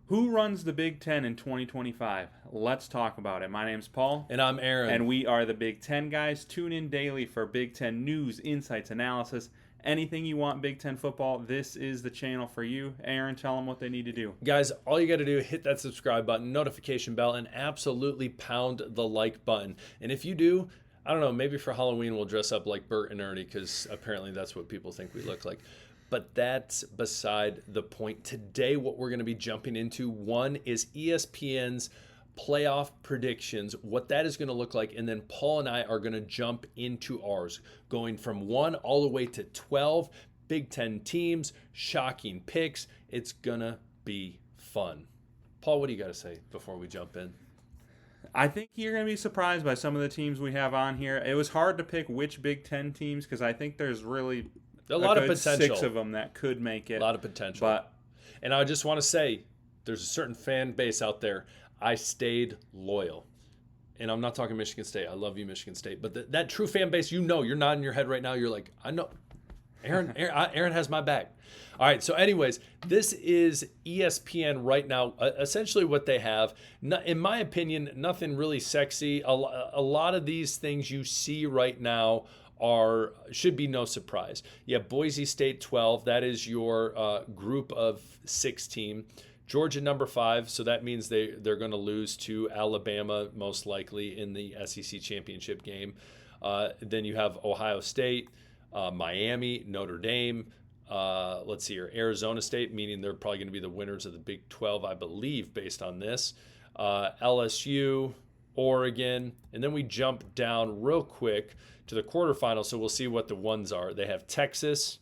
Who runs the Big Ten in 2025? Let's talk about it. My name's Paul. And I'm Aaron. And we are the Big Ten guys. Tune in daily for Big Ten news, insights, analysis. Anything you want Big Ten football, this is the channel for you. Aaron, tell them what they need to do. Guys, all you got to do, hit that subscribe button, notification bell, and absolutely pound the like button. And if you do, I don't know, maybe for Halloween we'll dress up like Bert and Ernie because apparently that's what people think we look like. But that's beside the point. Today, what we're going to be jumping into, one is ESPN's playoff predictions, what that is going to look like, and then Paul and I are going to jump into ours, going from 1 all the way to 12 Big Ten teams, shocking picks. It's going to be fun. Paul, what do you got to say before we jump in? I think you're going to be surprised by some of the teams we have on here. It was hard to pick which Big Ten teams because I think there's really a lot of potential. 6 of them that could make it. A lot of potential. And I just want to say, there's a certain fan base out there. I stayed loyal. And I'm not talking Michigan State. I love you, Michigan State. But that true fan base, you're nodding your head right now. You're like, I know. Aaron has my back. All right, so anyways, this is ESPN right now. Essentially what they have, in my opinion, nothing really sexy. A lot of these things you see right now should be no surprise. You have Boise State 12. That is your group of 6 team. Georgia number 5. So that means they're going to lose to Alabama most likely in the SEC championship game. Then you have Ohio State, Miami, Notre Dame. Let's see here, Arizona State, meaning they're probably going to be the winners of the Big 12, I believe, based on this. LSU, Oregon, and then we jump down real quick to the quarterfinals, so we'll see what the ones are. They have Texas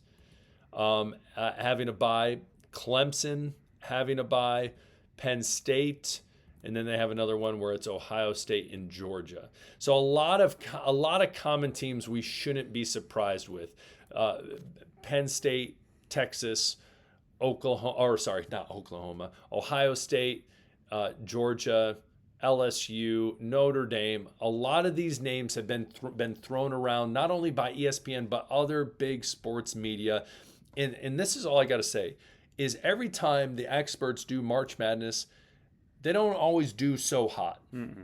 having a bye, Clemson having a bye, Penn State, and then they have another one where it's Ohio State and Georgia. So a lot of common teams we shouldn't be surprised with. Penn State, Texas, Ohio State, Georgia, LSU, Notre Dame. A lot of these names have been thrown around not only by ESPN but other big sports media. And this is all I got to say is every time the experts do March Madness, they don't always do so hot.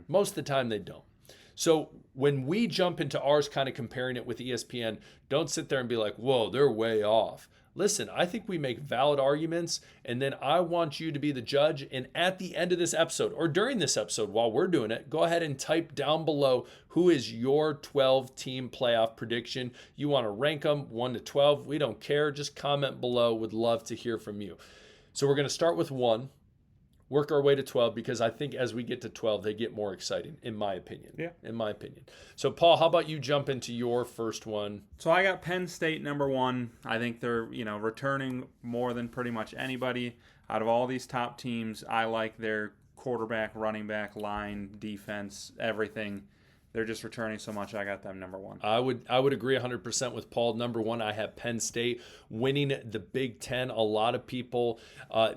Most of the time they don't. So when we jump into ours, kind of comparing it with ESPN, don't sit there and be like, whoa, they're way off. Listen, I think we make valid arguments, and then I want you to be the judge. And at the end of this episode, or during this episode while we're doing it, go ahead and type down below who is your 12-team playoff prediction. You want to rank them 1 to 12. We don't care. Just comment below. Would love to hear from you. So we're going to start with 1. Work our way to 12 because I think as we get to 12, they get more exciting, in my opinion. Yeah. In my opinion. So, Paul, how about you jump into your first one? So I got Penn State number 1. I think they're, returning more than pretty much anybody. Out of all these top teams, I like their quarterback, running back, line, defense, everything. They're just returning so much. I got them number 1. I would agree 100% with Paul. Number 1, I have Penn State winning the Big Ten. A lot of people,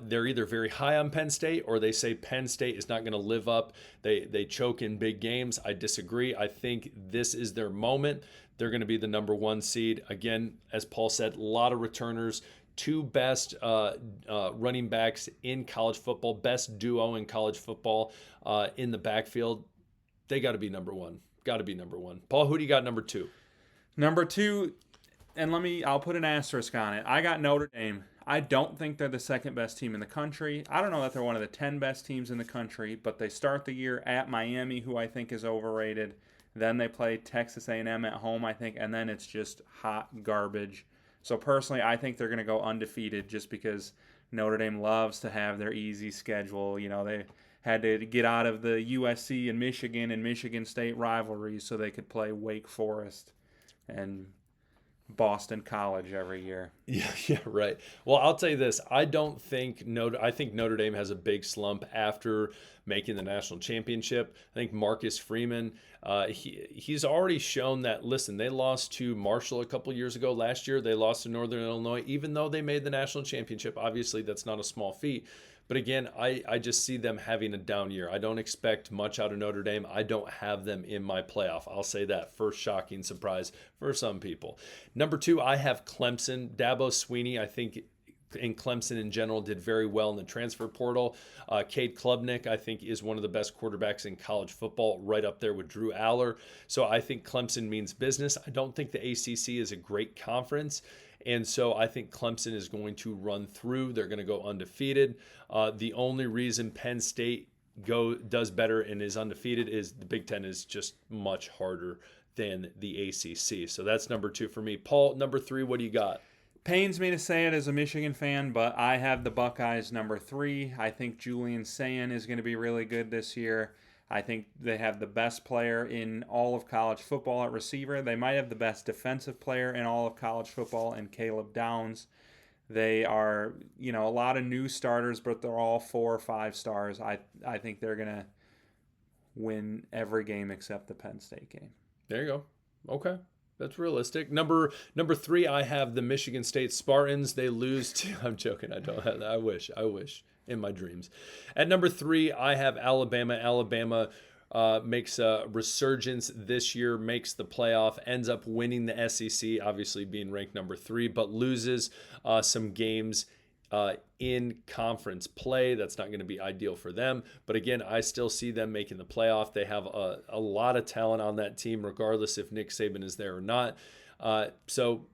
they're either very high on Penn State or they say Penn State is not going to live up. They choke in big games. I disagree. I think this is their moment. They're going to be the number 1 seed. Again, as Paul said, a lot of returners. 2 best running backs in college football, best duo in college football in the backfield. They got to be number 1. Got to be number 1. Paul, who do you got number 2? Number 2, and I'll put an asterisk on it. I got Notre Dame. I don't think they're the second best team in the country. I don't know that they're one of the 10 best teams in the country, but they start the year at Miami, who I think is overrated. Then they play Texas A&M at home, I think, and then it's just hot garbage. So personally, I think they're going to go undefeated just because Notre Dame loves to have their easy schedule. They had to get out of the USC and Michigan State rivalries so they could play Wake Forest and Boston College every year. Yeah, right. Well, I'll tell you this. I think Notre Dame has a big slump after making the national championship. I think Marcus Freeman, he's already shown that, listen, they lost to Marshall a couple years ago. Last year, they lost to Northern Illinois, even though they made the national championship. Obviously, that's not a small feat. But again, I just see them having a down year. I don't expect much out of Notre Dame. I don't have them in my playoff. I'll say that. First shocking surprise for some people. Number 2, I have Clemson. Dabo Swinney, I think and Clemson in general did very well in the transfer portal. Cade Klubnik, I think, is one of the best quarterbacks in college football, right up there with Drew Aller. So I think Clemson means business. I don't think the ACC is a great conference. And so I think Clemson is going to run through. They're going to go undefeated. The only reason Penn State does better and is undefeated is the Big Ten is just much harder than the ACC. So that's number 2 for me. Paul, number 3, what do you got? Pains me to say it as a Michigan fan, but I have the Buckeyes number 3. I think Julian Sayin is going to be really good this year. I think they have the best player in all of college football at receiver. They might have the best defensive player in all of college football in Caleb Downs. They are, a lot of new starters, but they're all 4 or 5 stars. I think they're going to win every game except the Penn State game. There you go. Okay. That's realistic. Number 3, I have the Michigan State Spartans. They lose to, I'm joking. I don't have that. I wish in my dreams. At number 3, I have Alabama. Alabama makes a resurgence this year, makes the playoff, ends up winning the SEC, obviously being ranked number 3, but loses some games in conference play. That's not going to be ideal for them. But again, I still see them making the playoff. They have a lot of talent on that team, regardless if Nick Saban is there or not. So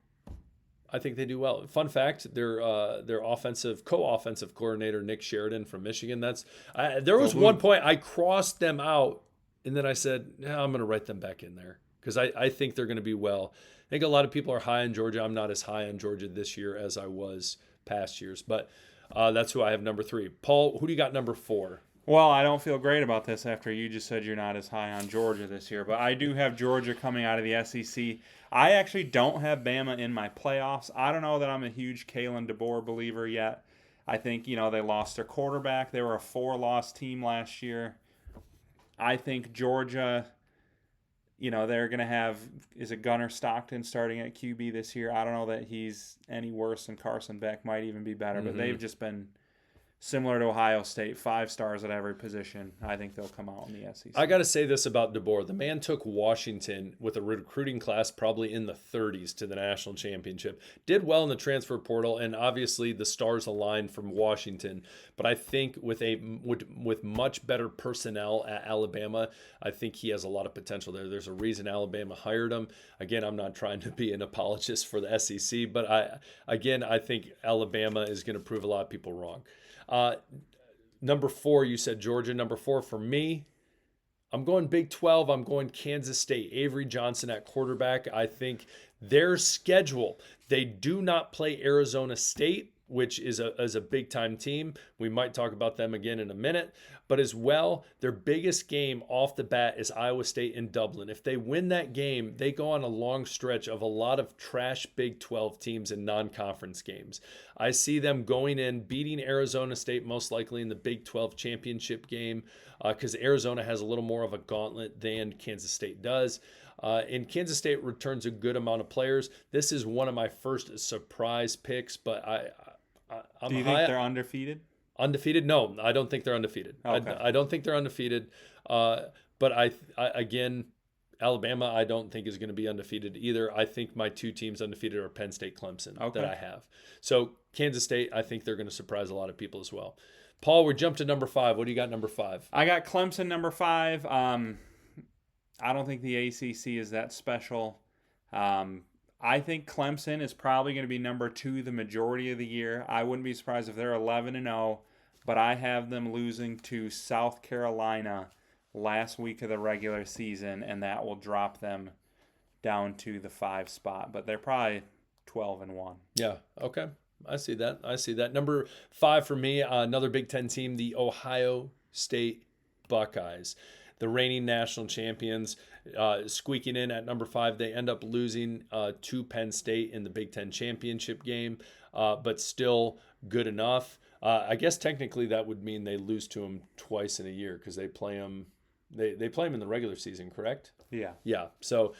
I think they do well. Fun fact, their co-offensive coordinator, Nick Sheridan from Michigan. There was one point I crossed them out, and then I said, I'm going to write them back in there because I think they're going to be well. I think a lot of people are high on Georgia. I'm not as high on Georgia this year as I was past years, but that's who I have number 3. Paul, who do you got number 4? Well, I don't feel great about this after you just said you're not as high on Georgia this year, but I do have Georgia coming out of the SEC. I actually don't have Bama in my playoffs. I don't know that I'm a huge Kalen DeBoer believer yet. I think, they lost their quarterback. They were a 4-loss team last year. I think Georgia, they're going to have, is it Gunnar Stockton starting at QB this year? I don't know that he's any worse than Carson Beck, might even be better, but they've just been similar to Ohio State, 5 stars at every position. I think they'll come out in the SEC. I got to say this about DeBoer. The man took Washington with a recruiting class probably in the 30s to the national championship. Did well in the transfer portal, and obviously the stars aligned from Washington. But I think with much better personnel at Alabama, I think he has a lot of potential there. There's a reason Alabama hired him. Again, I'm not trying to be an apologist for the SEC, but I think Alabama is going to prove a lot of people wrong. Number 4, you said Georgia. Number 4 for me, I'm going Big 12. I'm going Kansas State. Avery Johnson at quarterback. I think their schedule, they do not play Arizona State, which is a big-time team. We might talk about them again in a minute. But as well, their biggest game off the bat is Iowa State in Dublin. If they win that game, they go on a long stretch of a lot of trash Big 12 teams in non-conference games. I see them going in, beating Arizona State most likely in the Big 12 championship game because Arizona has a little more of a gauntlet than Kansas State does. And Kansas State returns a good amount of players. This is one of my first surprise picks, but I'm Do you think they're undefeated? Undefeated? No, I don't think they're undefeated. Okay. I don't think they're undefeated. But again, Alabama, I don't think is going to be undefeated either. I think my 2 teams undefeated are Penn State, Clemson that I have. So Kansas State, I think they're going to surprise a lot of people as well. Paul, we jumped to number 5. What do you got number 5? I got Clemson number 5. I don't think the ACC is that special. I think Clemson is probably going to be number 2 the majority of the year. I wouldn't be surprised if they're 11-0, but I have them losing to South Carolina last week of the regular season, and that will drop them down to the 5 spot. But they're probably 12-1. Yeah, okay. I see that. Number 5 for me, another Big Ten team, the Ohio State Buckeyes. The reigning national champions, squeaking in at number 5. They end up losing to Penn State in the Big Ten championship game, but still good enough. I guess technically that would mean they lose to them twice in a year because they play them. They play them in the regular season, correct? Yeah. Yeah. So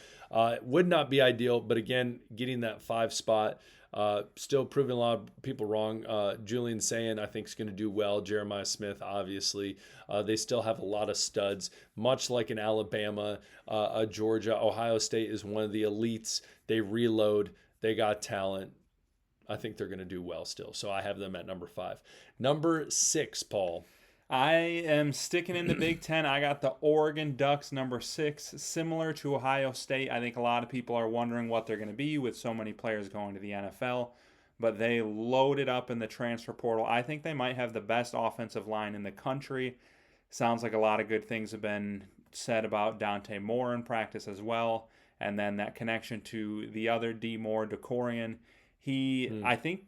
would not be ideal, but again, getting that 5 spot. Still proving a lot of people wrong. Julian Sayin, I think, is going to do well. Jeremiah Smith, obviously. They still have a lot of studs, much like in Alabama, Georgia. Ohio State is one of the elites. They reload. They got talent. I think they're going to do well still. So I have them at number 5. Number 6, Paul. I am sticking in the Big Ten. I got the Oregon Ducks number 6, similar to Ohio State. I think a lot of people are wondering what they're going to be with so many players going to the NFL, but they loaded up in the transfer portal. I think they might have the best offensive line in the country. Sounds like a lot of good things have been said about Dante Moore in practice as well, and then that connection to the other D. Moore, Decorian. I think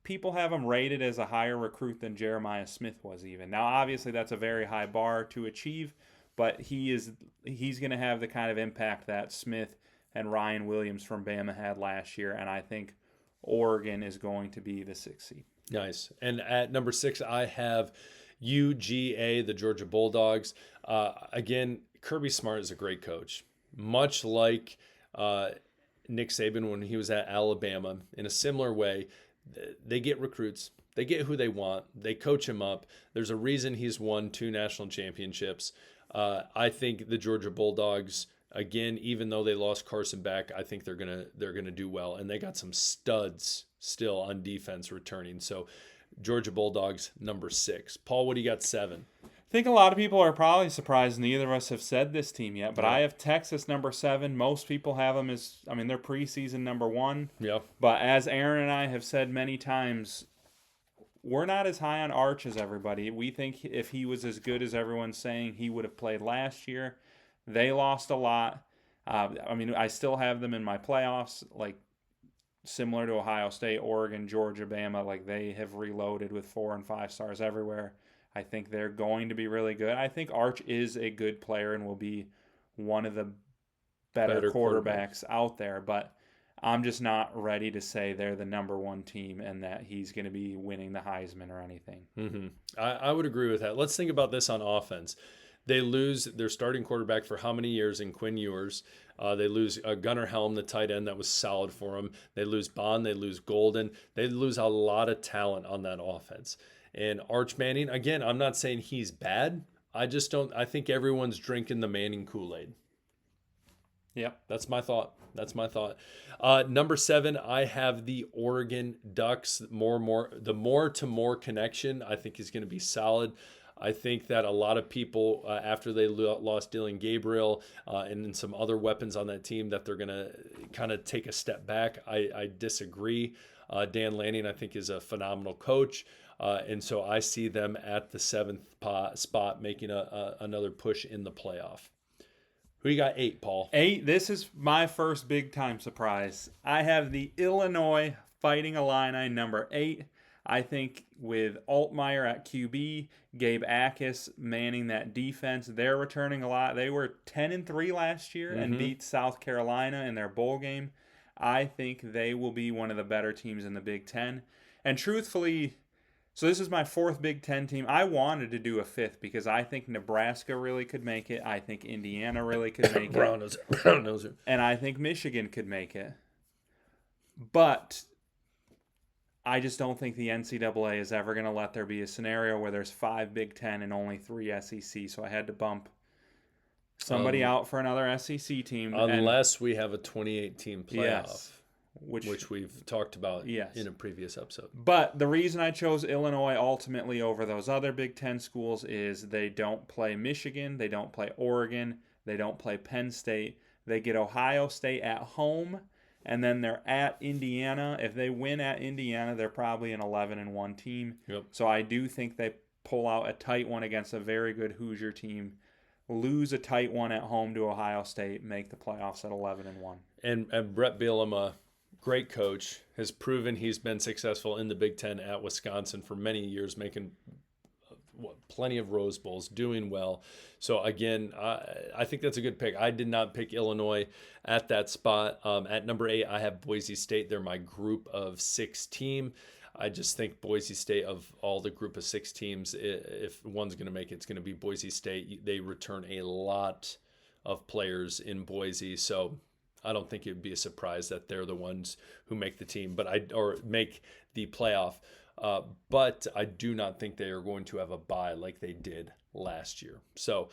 people have him rated as a higher recruit than Jeremiah Smith was even. Now, obviously, that's a very high bar to achieve, but he's going to have the kind of impact that Smith and Ryan Williams from Bama had last year, and I think Oregon is going to be the 6th seed. Nice. And at number 6, I have UGA, the Georgia Bulldogs. Again, Kirby Smart is a great coach. Much like Nick Saban when he was at Alabama, in a similar way, they get recruits. They get who they want. They coach him up. There's a reason he's won 2 national championships. I think the Georgia Bulldogs, again, even though they lost Carson back, I think they're gonna do well. And they got some studs still on defense returning. So Georgia Bulldogs, number 6. Paul, what do you got 7? I think a lot of people are probably surprised neither of us have said this team yet, but I have Texas number 7. Most people have them as, they're preseason number 1. Yeah. But as Aaron and I have said many times, we're not as high on Arch as everybody. We think if he was as good as everyone's saying, he would have played last year. They lost a lot. I still have them in my playoffs, like similar to Ohio State, Oregon, Georgia, Bama. Like they have reloaded with 4 and 5 stars everywhere. I think they're going to be really good. I think Arch is a good player and will be one of the better quarterbacks out there, but I'm just not ready to say they're the number 1 team and that he's going to be winning the Heisman or anything. Mm-hmm. I would agree with that. Let's think about this on offense. They lose their starting quarterback for how many years in Quinn Ewers? They lose Gunnar Helm, the tight end that was solid for them. They lose Bond. They lose Golden. They lose a lot of talent on that offense. And Arch Manning, again, I'm not saying he's bad. I think everyone's drinking the Manning Kool-Aid. Yep. That's my thought. Number 7, I have the Oregon Ducks. The more to more connection, I think is going to be solid. I think that a lot of people, after they lost Dylan Gabriel and some other weapons on that team, that they're going to kind of take a step back. I disagree. Dan Lanning, I think, is a phenomenal coach. And so I see them at the 7th spot making another push in the playoff. Who you got 8, Paul? 8, this is my first big-time surprise. I have the Illinois Fighting Illini number 8. I think with Altmaier at QB, Gabe Akis manning that defense, they're returning a lot. They were 10-3 last year and beat South Carolina in their bowl game. I think they will be one of the better teams in the Big Ten. And truthfully, so this is my 4th Big Ten team. I wanted to do a 5th because I think Nebraska really could make it. I think Indiana really could make Brown it. Noser. And I think Michigan could make it. But I just don't think the NCAA is ever going to let there be a scenario where there's 5 Big Ten and only 3 SEC. So I had to bump somebody out for another SEC team. Unless we have a 28-team playoff. Yes. Which we've talked about in a previous episode. But the reason I chose Illinois ultimately over those other Big Ten schools is they don't play Michigan, they don't play Oregon, they don't play Penn State. They get Ohio State at home, and then they're at Indiana. If they win at Indiana, they're probably an 11-1 team. Yep. So I do think they pull out a tight one against a very good Hoosier team, lose a tight one at home to Ohio State, make the playoffs at 11-1. And Brett Bielema, great coach, has proven he's been successful in the Big Ten at Wisconsin for many years, making plenty of Rose Bowls, doing well. So, again, I think that's a good pick. I did not pick Illinois at that spot. At number 8, I have Boise State. They're my group of 6 team. I just think Boise State, of all the group of 6 teams, if one's going to make it, it's going to be Boise State. They return a lot of players in Boise, so I don't think it would be a surprise that they're the ones who make the team, or make the playoff. But I do not think they are going to have a bye like they did last year. So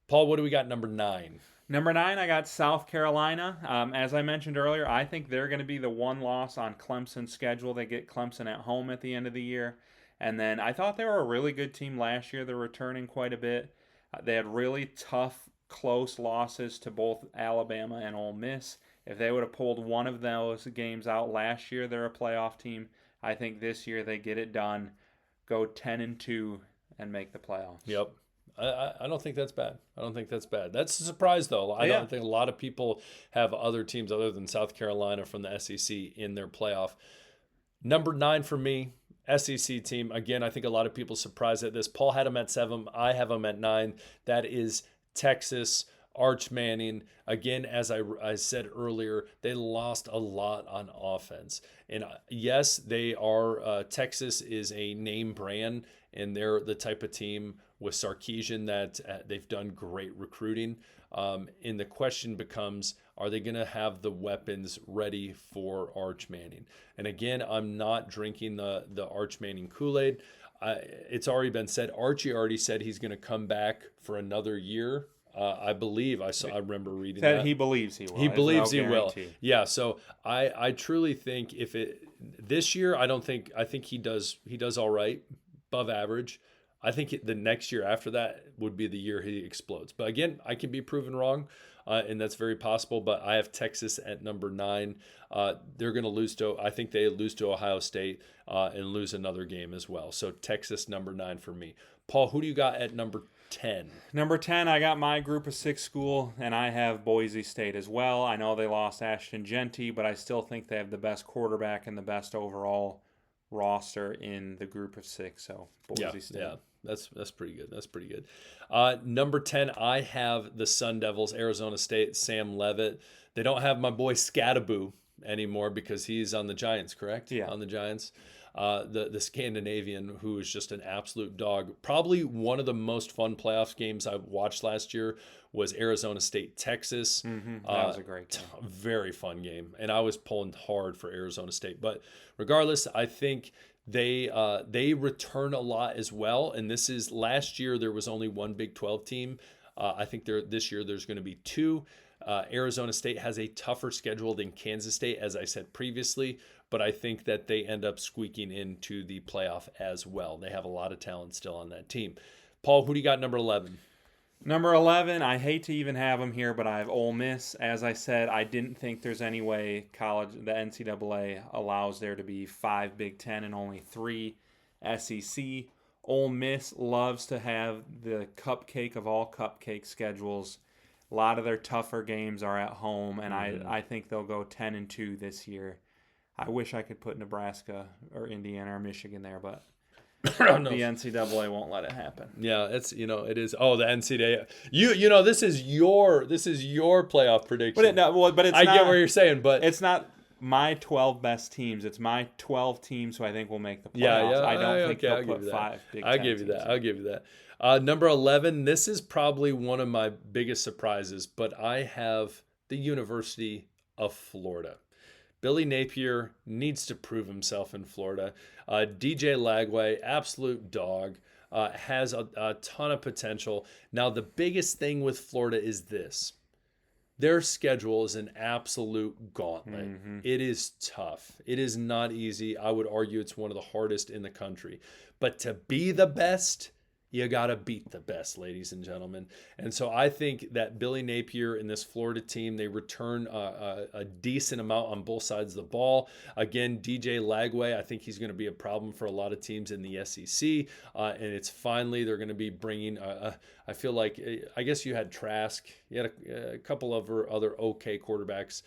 Paul, what do we got number 9? Number 9, I got South Carolina. As I mentioned earlier, I think they're going to be the one loss on Clemson's schedule. They get Clemson at home at the end of the year. And then I thought they were a really good team last year. They're returning quite a bit. They had really tough, close losses to both Alabama and Ole Miss. If they would have pulled one of those games out last year, they're a playoff team. I think this year they get it done, go 10-2, and make the playoffs. Yep. I don't think that's bad. I don't think that's bad. That's a surprise, though. I don't think a lot of people have other teams other than South Carolina from the SEC in their playoff. Number 9 for me, SEC team. Again, I think a lot of people surprised at this. Paul had them at 7. I have them at 9. That is Texas. Arch Manning. Again, as I said earlier, they lost a lot on offense. And yes, they are. Texas is a name brand, and they're the type of team with Sarkisian that they've done great recruiting. And the question becomes, are they going to have the weapons ready for Arch Manning? And again, I'm not drinking the Arch Manning Kool-Aid. It's already been said. Archie already said he's going to come back for another year. I believe I remember reading that. He believes he will. He believes he will. Yeah. So I truly think this year, I think he does all right, above average. I think the next year after that would be the year he explodes. But again, I can be proven wrong, and that's very possible. But I have Texas at number 9. They're going to lose I think they lose to Ohio State and lose another game as well. So Texas number 9 for me. Paul, who do you got at number 10? Number 10, I got my group of 6 school, and I have Boise State as well. I know they lost Ashton Genty, but I still think they have the best quarterback and the best overall roster in the group of 6. So Boise State. Yeah. That's pretty good. That's pretty good. Number 10, I have the Sun Devils, Arizona State, Sam Leavitt. They don't have my boy Scattaboo anymore because he's on the Giants, correct? Yeah. On the Giants. The Scandinavian, who is just an absolute dog. Probably one of the most fun playoff games I watched last year was Arizona State, Texas. Mm-hmm. That was a great game. Very fun game. And I was pulling hard for Arizona State. But regardless, I think they return a lot as well. And this is last year there was only one Big 12 team. I think this year there's going to be 2. Arizona State has a tougher schedule than Kansas State, as I said previously, but I think that they end up squeaking into the playoff as well. They have a lot of talent still on that team. Paul, who do you got number 11? Number 11, I hate to even have them here, but I have Ole Miss. As I said, I didn't think there's any way the NCAA allows there to be 5 Big Ten and only 3 SEC. Ole Miss loves to have the cupcake of all cupcake schedules. A lot of their tougher games are at home, and I think they'll go 10-2 this year. I wish I could put Nebraska or Indiana or Michigan there, but the NCAA won't let it happen. Yeah, it is. Oh, the NCAA. This is your playoff prediction. But it's I not, get what you're saying, but it's not my 12 best teams. It's my 12 teams who I think will make the playoffs. Yeah. I don't think they'll put 5 Big Ten I'll give you that. Number 11, this is probably one of my biggest surprises, but I have the University of Florida. Billy Napier needs to prove himself in Florida. DJ Lagway, absolute dog, has a ton of potential. Now, the biggest thing with Florida is this. Their schedule is an absolute gauntlet. Mm-hmm. It is tough. It is not easy. I would argue it's one of the hardest in the country. But to be the best, you got to beat the best, ladies and gentlemen. And so I think that Billy Napier and this Florida team, they return a decent amount on both sides of the ball. Again, DJ Lagway, I think he's going to be a problem for a lot of teams in the SEC. And it's finally they're going to be bringing, I feel like, I guess you had Trask. You had a couple of other okay quarterbacks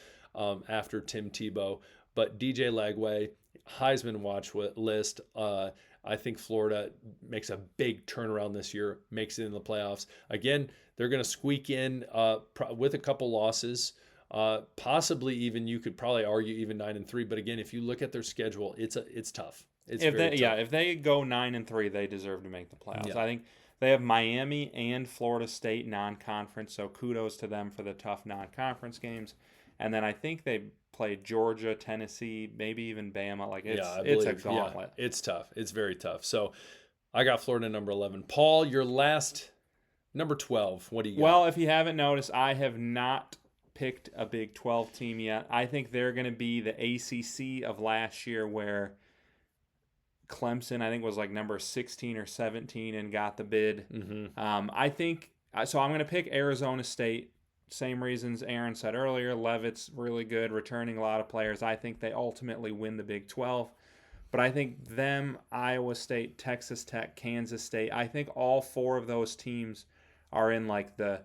after Tim Tebow. But DJ Lagway, Heisman watch list, I think Florida makes a big turnaround this year, makes it in the playoffs. Again, they're going to squeak in with a couple losses, possibly even you could probably argue even 9-3. But again, if you look at their schedule, it's tough. It's very tough. Yeah, if they go 9-3, they deserve to make the playoffs. Yeah. I think they have Miami and Florida State non-conference, so kudos to them for the tough non-conference games. And then I think they play Georgia, Tennessee, maybe even Bama. It's a gauntlet. Yeah, it's tough. It's very tough. So I got Florida number 11. Paul, your last Number 12, what do you got? Well, if you haven't noticed, I have not picked a Big 12 team yet. I think they're going to be the ACC of last year where Clemson, I think, was like number 16 or 17 and got the bid. I think so. I'm going to pick Arizona State. Same reasons Aaron said earlier. Levitt's really good, returning a lot of players. I think they ultimately win the Big 12. But I think them, Iowa State, Texas Tech, Kansas State, I think all four of those teams are in like the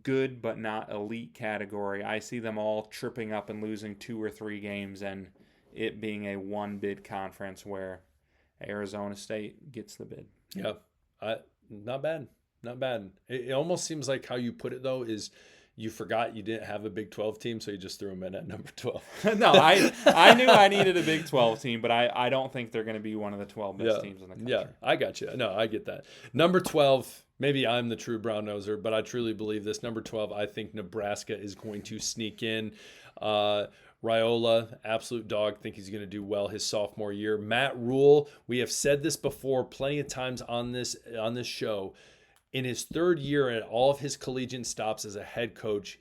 good but not elite category. I see them all tripping up and losing 2 or 3 games and it being a one bid conference where Arizona State gets the bid. Yeah, not bad. Not bad. It almost seems like how you put it, though, is you forgot you didn't have a Big 12 team, so you just threw them in at number 12. No, I knew I needed a Big 12 team, but I don't think they're going to be one of the 12 best teams in the country. Yeah, I got you. No, I get that. Number 12, maybe I'm the true brown noser, but I truly believe this. Number 12, I think Nebraska is going to sneak in. Raiola, absolute dog, think he's going to do well his sophomore year. Matt Rule, we have said this before plenty of times on this show. In his third year at all of his collegiate stops as a head coach,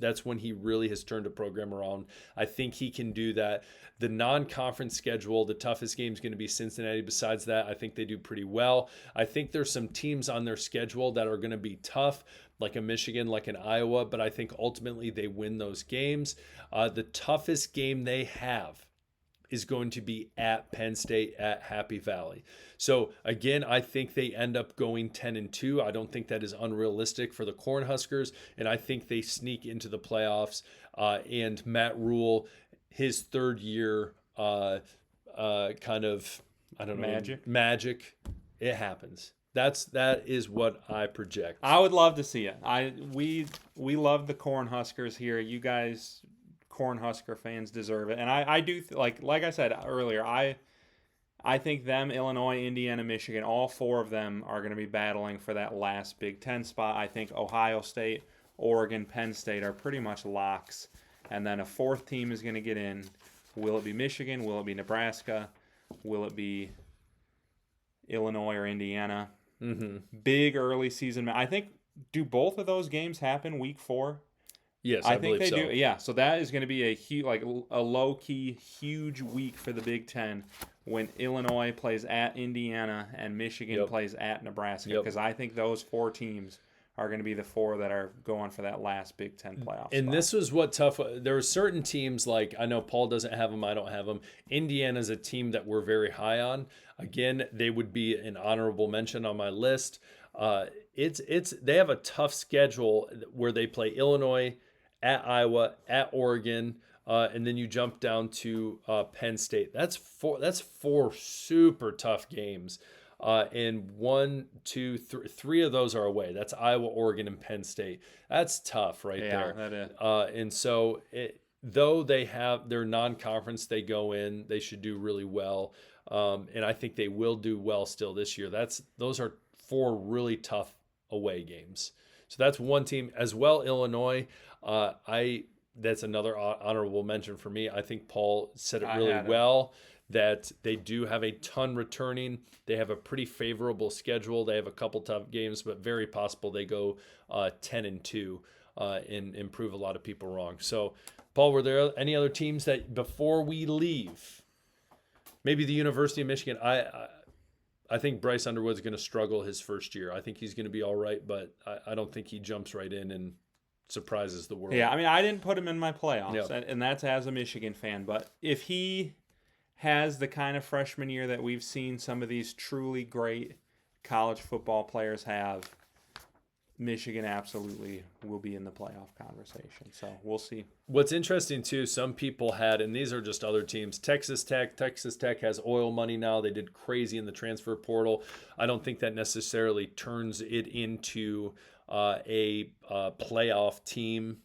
that's when he really has turned a program around. I think he can do that. The non-conference schedule, the toughest game is going to be Cincinnati. Besides that, I think they do pretty well. I think there's some teams on their schedule that are going to be tough, like a Michigan, like an Iowa, but I think ultimately they win those games. The toughest game they have is going to be at Penn State at Happy Valley. So again, I think they end up going 10-2. I don't think that is unrealistic for the Cornhuskers, and I think they sneak into the playoffs. And Matt Rule, his third year, kind of, I don't know, magic. It happens. That is what I project. I would love to see it. We love the Cornhuskers here. You guys, Cornhusker fans, deserve it, and I do like I said earlier. I think them, Illinois, Indiana, Michigan, all four of them are going to be battling for that last Big Ten spot. I think Ohio State, Oregon, Penn State are pretty much locks, and then a fourth team is going to get in. Will it be Michigan? Will it be Nebraska? Will it be Illinois or Indiana? Big early season. I think, do both of those games happen week 4? Yes, I think they so. do. Yeah, so that is going to be a huge, a low key, huge week for the Big Ten when Illinois plays at Indiana and Michigan plays at Nebraska. Because I think those 4 teams are going to be the 4 that are going for that last Big Ten playoff And spot. this was what tough. There are certain teams, like, I know Paul doesn't have them, I don't have them. Indiana's a team that we're very high on. Again, they would be an honorable mention on my list. They have a tough schedule where they play Illinois, at Iowa, at Oregon, and then you jump down to Penn State. That's 4 super tough games. And 1, 2, 3 of those are away. That's Iowa, Oregon, and Penn State. That's tough there. Yeah, that is. And so, though they have their non-conference, they go in, they should do really well. And I think they will do well still this year. Those are 4 really tough away games. So that's one team as well. Illinois, that's another honorable mention for me. I think Paul said it really well, that they do have a ton returning. They have a pretty favorable schedule. They have a couple tough games, but very possible they go 10-2 and prove a lot of people wrong. So, Paul, were there any other teams that, before we leave, maybe the University of Michigan? I think Bryce Underwood's going to struggle his first year. I think he's going to be all right, but I don't think he jumps right in and surprises the world. Yeah, I mean, I didn't put him in my playoffs, and that's as a Michigan fan. But if he has the kind of freshman year that we've seen some of these truly great college football players have, Michigan absolutely will be in the playoff conversation. So we'll see. What's interesting, too, some people had, and these are just other teams, Texas Tech. Texas Tech has oil money now. They did crazy in the transfer portal. I don't think that necessarily turns it into a playoff team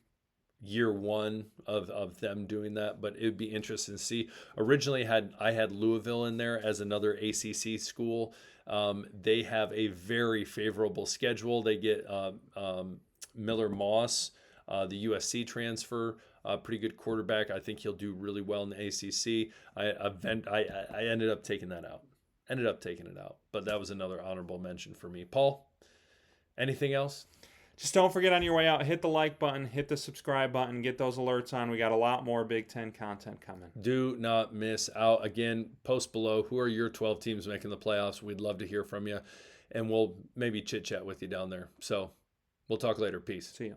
year one of them doing that, but it would be interesting to see. Originally, I had Louisville in there as another ACC school. They have a very favorable schedule. They get Miller Moss, the USC transfer, pretty good quarterback. I think he'll do really well in the ACC. I ended up taking that out. But that was another honorable mention for me. Paul? Anything else? Just don't forget on your way out, hit the like button, hit the subscribe button, get those alerts on. We got a lot more Big Ten content coming. Do not miss out. Again, post below who are your 12 teams making the playoffs. We'd love to hear from you, and we'll maybe chit-chat with you down there. So we'll talk later. Peace. See you.